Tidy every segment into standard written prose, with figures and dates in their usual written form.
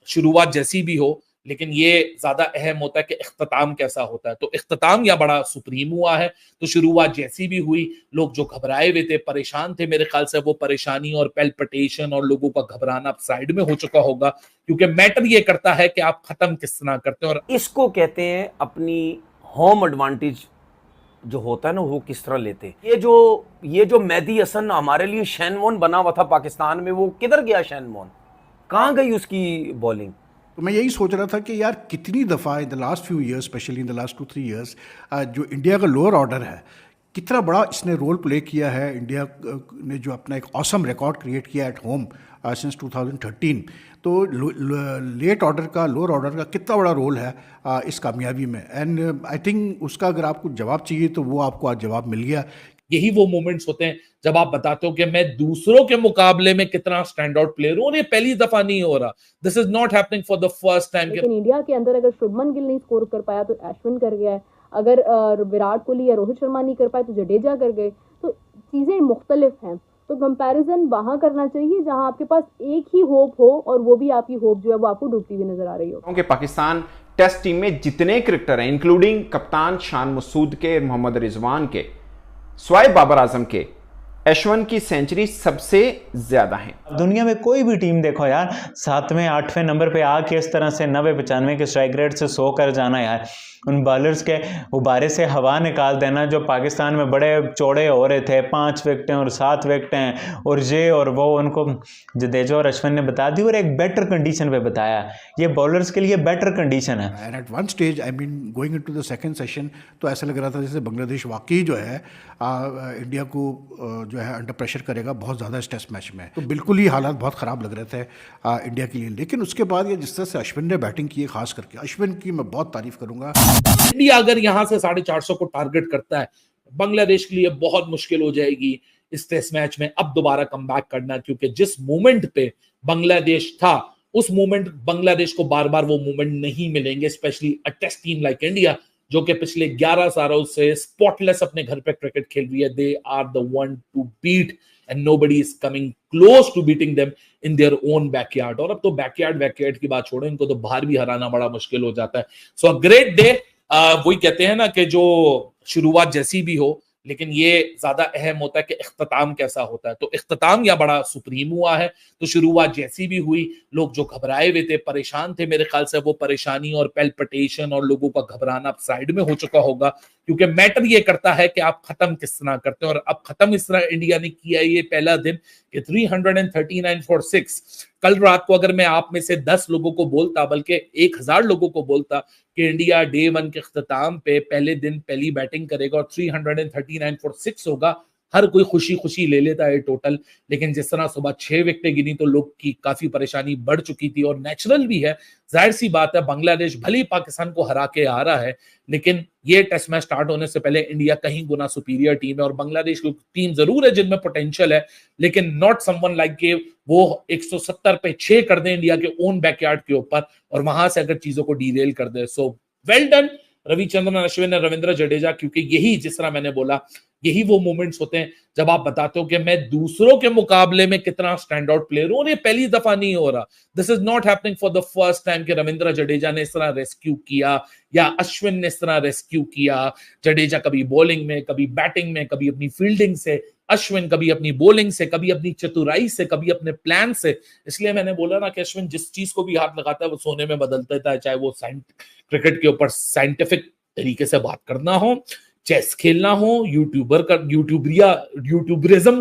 शुरुआत जैसी भी हो, लेकिन ये ज्यादा अहम होता है कि इख्तिताम कैसा होता है। तो इख्तिताम या बड़ा सुप्रीम हुआ है, तो शुरुआत जैसी भी हुई, लोग जो घबराए हुए थे, परेशान थे, मेरे ख्याल से वो परेशानी और पेल्पिटेशन और लोगों का घबराना साइड में हो चुका होगा, क्योंकि मैटर ये करता है कि आप खत्म किस तरह करते हैं। और इसको कहते हैं अपनी होम एडवांटेज जो होता है ना, वो किस तरह लेते। ये जो मेहदी हसन हमारे लिए शैनवॉन बना हुआ था पाकिस्तान में, वो किधर गया शैनवॉन, कहां गई उसकी बॉलिंग। तो मैं यही सोच रहा था कि यार कितनी दफ़ा in the last few years, specially in the last 2-3 years, जो इंडिया का लोअर ऑर्डर है, कितना बड़ा इसने रोल प्ले किया है। इंडिया ने जो अपना एक ऑसम रिकॉर्ड क्रिएट किया एट होम सिंस 2013, तो लेट ऑर्डर का, लोअर ऑर्डर का कितना बड़ा रोल है इस कामयाबी में। एंड आई थिंक उसका अगर आपको जवाब चाहिए तो वो आपको आज जवाब मिल गया। यही वो मोमेंट्स होते हैं जब आप बताते हो कि मैं दूसरों के मुकाबले में कितना स्टैंड आउट प्लेयर हूं, और ये पहली दफा नहीं हो रहा। This is not happening for the first time. लेकिन इंडिया के अंदर अगर शुभमन गिल नहीं स्कोर कर पाया तो अश्विन कर गया है, अगर विराट कोहली या रोहित शर्मा नहीं कर पाए तो जडेजा कर गए। तो चीजें मुख्तलिफ हैं, तो कंपैरिजन वहां करना चाहिए जहां आपके पास एक ही होप हो, और वो भी आपकी होप जो है वो आपको डूबती हुई नजर आ रही हो। क्योंकि पाकिस्तान टेस्ट टीम में जितने क्रिकेटर हैं, इंक्लूडिंग कप्तान शान मसूद के, मोहम्मद रिजवान के, स्वाइब बाबर आजम के, अश्विन की सेंचुरी सबसे ज्यादा है। दुनिया में कोई भी टीम देखो यार, 7वें 8वें नंबर पे आके इस तरह से 90-95 के स्ट्राइक रेट से 100 कर जाना यार, उन बॉलर्स के उबारे से हवा निकाल देना जो पाकिस्तान में बड़े चौड़े हो रहे थे, 5 विकेटें और 7 विकेटें और ये और वो, उनको जडेजा और अश्विन ने बता दी और एक बेटर कंडीशन पे बताया। ये बॉलर्स के लिए बेटर कंडीशन है। And at one stage, I mean going into the second session, तो ऐसा लग रहा था जैसे बांग्लादेश वाकई जो है इंडिया को जो है अंडर प्रेशर करेगा बहुत ज़्यादा इस टेस्ट मैच में। तो बिल्कुल ही हालात बहुत ख़राब लग रहे थे इंडिया के लिए। लेकिन उसके बाद ये जिस तरह से अश्विन ने बैटिंग की है, खास करके अश्विन की मैं बहुत तारीफ करूंगा। इंडिया अगर यहां से 450 को टारगेट करता है, बांग्लादेश के लिए बहुत मुश्किल हो जाएगी इस टेस्ट मैच में अब दोबारा कमबैक करना, क्योंकि जिस मोमेंट पे बांग्लादेश था, उस मोमेंट बांग्लादेश को बार बार वो मोमेंट नहीं मिलेंगे, specially a test team like India जो कि पिछले 11 सालों से स्पॉटलेस अपने घर पे क्रिकेट खेल रही है। They are the one to beat and nobody is coming close to beating them in their own backyard. और अब तो बैकयार्ड की बात छोड़ो, इनको तो बाहर भी हराना बड़ा मुश्किल हो जाता है। सो अ ग्रेट डे। वही कहते हैं ना कि जो शुरुआत जैसी भी हो, लेकिन ये ज्यादा अहम होता है कि इख्तिताम कैसा होता है। तो इख्तिताम या बड़ा सुप्रीम हुआ है, तो शुरुआत जैसी भी हुई, लोग जो घबराए हुए थे, परेशान थे, मेरे ख्याल से वो परेशानी और पेल्पिटेशन और लोगों का घबराना साइड में हो चुका होगा, क्योंकि मैटर ये करता है कि आप खत्म किस तरह करते हैं। और अब खत्म इस तरह इंडिया ने किया ये पहला दिन कि 339 फॉर 6। कल रात को अगर मैं आप में से 10 लोगों को बोलता, बल्कि 1000 लोगों को बोलता कि इंडिया डे 1 के इख्तिताम पे पहले दिन पहली बैटिंग करेगा और 339 फॉर 6 होगा, हर कोई खुशी खुशी ले लेता है टोटल। लेकिन जिस तरह सुबह 6 विकेटें गिनी तो लोग की काफी परेशानी बढ़ चुकी थी, और नेचुरल भी है, जाहिर सी बात है, बांग्लादेश भले ही पाकिस्तान को हरा के आ रहा है, लेकिन ये टेस्ट मैच स्टार्ट होने से पहले इंडिया कहीं गुना सुपीरियर टीम है। और बांग्लादेश की टीम जरूर है जिनमें पोटेंशियल है, लेकिन नॉट समवन लाइक के वो 170 पे 6 कर दे इंडिया के ओन बैकयार्ड के ऊपर, और वहां से अगर चीजों को डीरेल कर दे। So well done Ravichandran Ashwin और रविंद्र जडेजा, क्योंकि यही, जिस तरह मैंने बोला, यही वो मोमेंट्स होते हैं जब आप बताते हो कि मैं दूसरों के मुकाबले में कितना स्टैंड आउट प्लेयर हूं, और ये पहली दफा नहीं हो रहा। This is not happening for the first time कि रविंद्र जडेजा ने इस तरह रेस्क्यू किया या अश्विन ने इस तरह रेस्क्यू किया। जडेजा कभी बॉलिंग में, कभी बैटिंग में, कभी अपनी फील्डिंग से, अश्विन कभी अपनी बॉलिंग से, कभी अपनी चतुराई से, कभी अपने प्लान से। इसलिए मैंने बोला ना कि अश्विन जिस चीज को भी हाथ लगाता है वो सोने में बदल देता है, चाहे वो क्रिकेट के ऊपर साइंटिफिक तरीके से बात करना हो, चेस खेलना हो, यूट्यूबरिज्म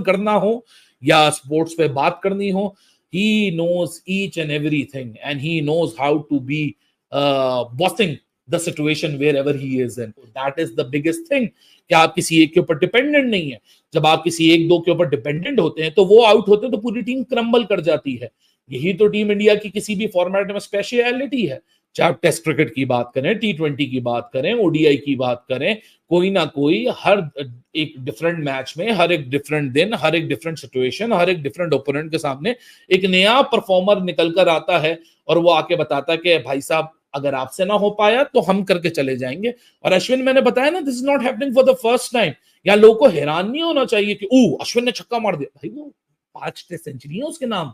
करना हो, या स्पोर्ट्स पे बात करनी हो। He knows each and everything and he knows how to be bossing the situation wherever he is in. That is the biggest thing कि आप किसी एक के ऊपर डिपेंडेंट नहीं है। जब आप किसी एक दो के ऊपर डिपेंडेंट होते हैं तो वो आउट होते हैं तो पूरी टीम क्रम्बल कर जाती है। यही तो टीम इंडिया की किसी भी फॉर्मेट में स्पेशलिटी है, चाहे आप टेस्ट क्रिकेट की बात करें, T20 की बात करें, ओडीआई की बात करें, कोई ना कोई हर एक डिफरेंट मैच में, हर एक डिफरेंट दिन, हर एक डिफरेंट सिचुएशन, हर एक डिफरेंट ओपोनेंट के सामने एक नया परफॉर्मर निकल कर आता है और वो आके बताता है कि भाई साहब अगर आपसे ना हो पाया तो हम करके चले जाएंगे। और अश्विन, मैंने बताया ना, this is not happening for the first time. या लोगों को हैरान नहीं होना चाहिए कि अश्विन ने छक्का मार दिया। भाई वो 5 टेस्ट सेंचुरी है उसके नाम।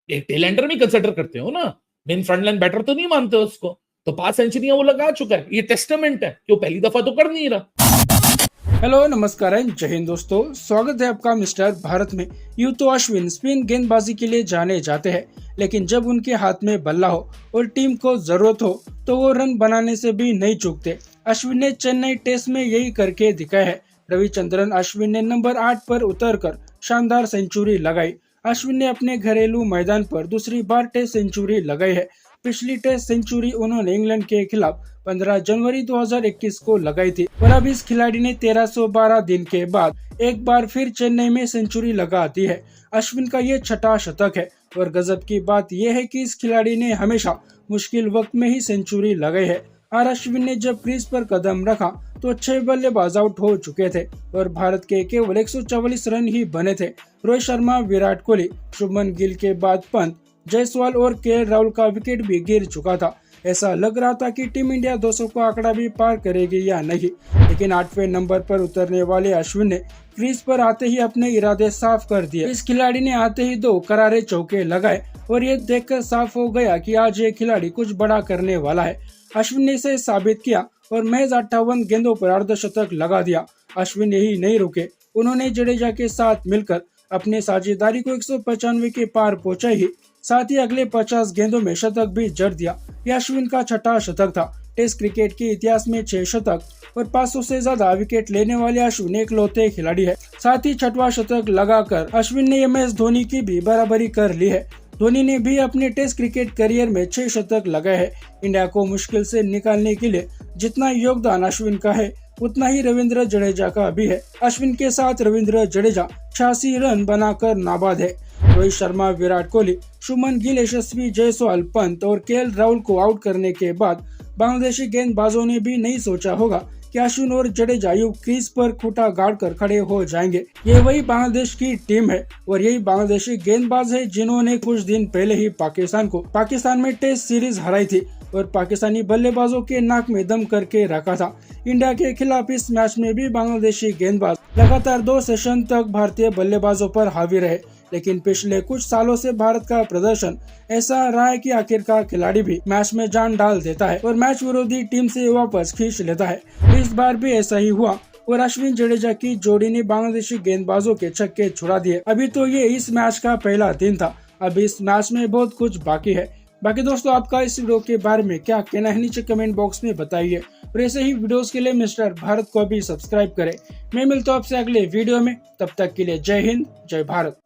एक टेल एंडर में कंसिडर करते हो ना, मेन फ्रंट लाइन बैटर तो नहीं मानते उसको। तो 5 सेंचुरियां वो लगा चुका है, ये टेस्टामेंट है कि वो पहली दफा तो कर नहीं रहा। हेलो नमस्कार एंड जय हिंद दोस्तों, स्वागत है आपका मिस्टर भारत में। यूं तो अश्विन स्पिन गेंदबाजी के लिए जाने जाते हैं, लेकिन जब उनके हाथ में बल्ला हो और टीम को जरूरत हो तो वो रन बनाने से भी नहीं चूकते। अश्विन ने चेन्नई टेस्ट में यही करके दिखाया है। रविचंद्रन अश्विन ने नंबर 8 पर उतरकर शानदार सेंचुरी लगाई। अश्विन ने अपने घरेलू मैदान पर दूसरी बार टेस्ट सेंचुरी लगाई है। पिछली टेस्ट सेंचुरी उन्होंने इंग्लैंड के खिलाफ 15 जनवरी 2021 को लगाई थी और अब इस खिलाड़ी ने 1312 दिन के बाद एक बार फिर चेन्नई में सेंचुरी लगा दी है। अश्विन का ये छठा शतक है और गजब की बात यह है कि इस खिलाड़ी ने हमेशा मुश्किल वक्त में ही सेंचुरी लगाई है। और अश्विन ने जब क्रीज पर कदम रखा तो 6 बल्लेबाज आउट हो चुके थे और भारत के केवल 144 रन ही बने थे। रोहित शर्मा, विराट कोहली, शुभमन गिल के बाद पंत, जायसवाल और केएल राहुल का विकेट भी गिर चुका था। ऐसा लग रहा था कि टीम इंडिया 200 का आंकड़ा भी पार करेगी या नहीं, लेकिन 8वें नंबर पर उतरने वाले अश्विन ने क्रीज पर आते ही अपने इरादे साफ कर दिए। इस खिलाड़ी ने आते ही 2 करारे चौके लगाए और ये देखकर साफ हो गया कि आज ये खिलाड़ी कुछ बड़ा करने वाला है। अश्विन ने इसे साबित किया और महज 58 गेंदों पर अर्धशतक लगा दिया। अश्विन यही नहीं रुके, उन्होंने जडेजा के साथ मिलकर अपने साझेदारी को 195 के पार पहुंचाई ही, साथ ही अगले 50 गेंदों में शतक भी जड़ दिया। यह अश्विन का छठा शतक था। टेस्ट क्रिकेट के इतिहास में 6 शतक और 500 से ज्यादा विकेट लेने वाले अश्विन एकलौते खिलाड़ी है। साथ ही छठवां शतक लगाकर अश्विन ने MS धोनी की भी बराबरी कर ली है। धोनी ने भी अपने टेस्ट क्रिकेट करियर में 6 शतक लगाए हैं। इंडिया को मुश्किल से निकालने के लिए जितना योगदान अश्विन का है उतना ही रविंद्र जडेजा का भी है। अश्विन के साथ रविंद्र जडेजा 86 रन बनाकर नाबाद है। रोहित शर्मा, विराट कोहली, शुभमन गिल, यशस्वी जायसवाल, पंत और केएल राहुल को आउट करने के बाद बांग्लादेशी गेंदबाजों ने भी नहीं सोचा होगा कि अश्विन और जडेजा यूं क्रीज पर खूंटा गाड़कर खड़े हो जाएंगे। ये वही बांग्लादेश की टीम है और यही बांग्लादेशी गेंदबाज है जिन्होंने कुछ दिन पहले ही पाकिस्तान में टेस्ट सीरीज हराई थी और पाकिस्तानी बल्लेबाजों के नाक में दम करके रखा था। इंडिया के खिलाफ इस मैच में भी बांग्लादेशी गेंदबाज लगातार 2 सेशन तक भारतीय बल्लेबाजों पर हावी रहे, लेकिन पिछले कुछ सालों से भारत का प्रदर्शन ऐसा रहा है कि आखिरकार खिलाड़ी भी मैच में जान डाल देता है और मैच विरोधी टीम से वापस खींच लेता है। इस बार भी ऐसा ही हुआ और अश्विन जडेजा की जोड़ी ने बांग्लादेशी गेंदबाजों के छक्के छुड़ा दिए। अभी तो ये इस मैच का पहला दिन था, अब इस मैच में बहुत कुछ बाकी है। बाकी दोस्तों, आपका इस वीडियो के बारे में क्या कहना है नीचे कमेंट बॉक्स में बताइए और ऐसे ही वीडियोस के लिए मिस्टर भारत को भी सब्सक्राइब करें। मैं मिलता हूं आपसे अगले वीडियो में, तब तक के लिए जय हिंद, जय भारत।